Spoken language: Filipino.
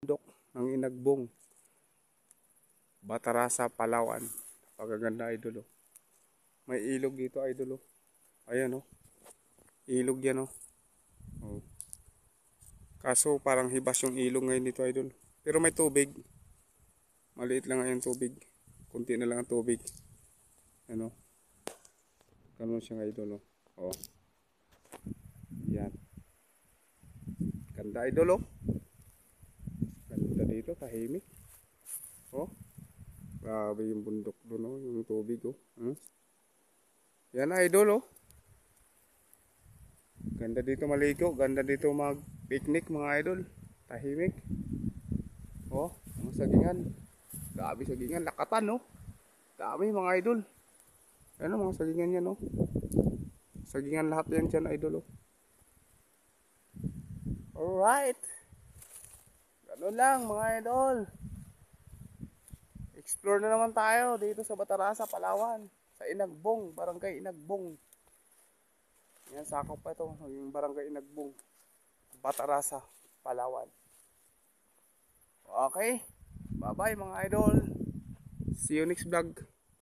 Bundok ng Inagbong, Batarasa, Palawan. Pagaganda idol oh. May ilog dito idol oh. Ayan oh. Ilog yan oh. Oh. Kaso parang hibas yung ilog ngayon dito idol. Pero may tubig. Maliit lang ngayon tubig. Kunti na lang ang tubig. Ano? Ganun siya idol oh. Oh. Yan. Ganda idol oh. Ganda dito, tahimik. Oh. Grabe yung bundok doon oh, yung tubig oh. Yan idol oh. Ganda dito maligo, ganda dito mag-picnic mga idol. Tahimik. Oh, mga sagingan. Grabe sagingan, lakatan oh. Dami mga idol. Ano mga sagingan yan oh. Sagingan lahat yan dyan idol oh. Alright. Ganun lang mga idol. Explore na naman tayo dito sa Batarasa, Palawan. Sa Inagbong, Barangay Inagbong. Yan, sakop pa ito. Yung Barangay Inagbong, Batarasa, Palawan. Okay. Bye bye mga idol. See you next vlog.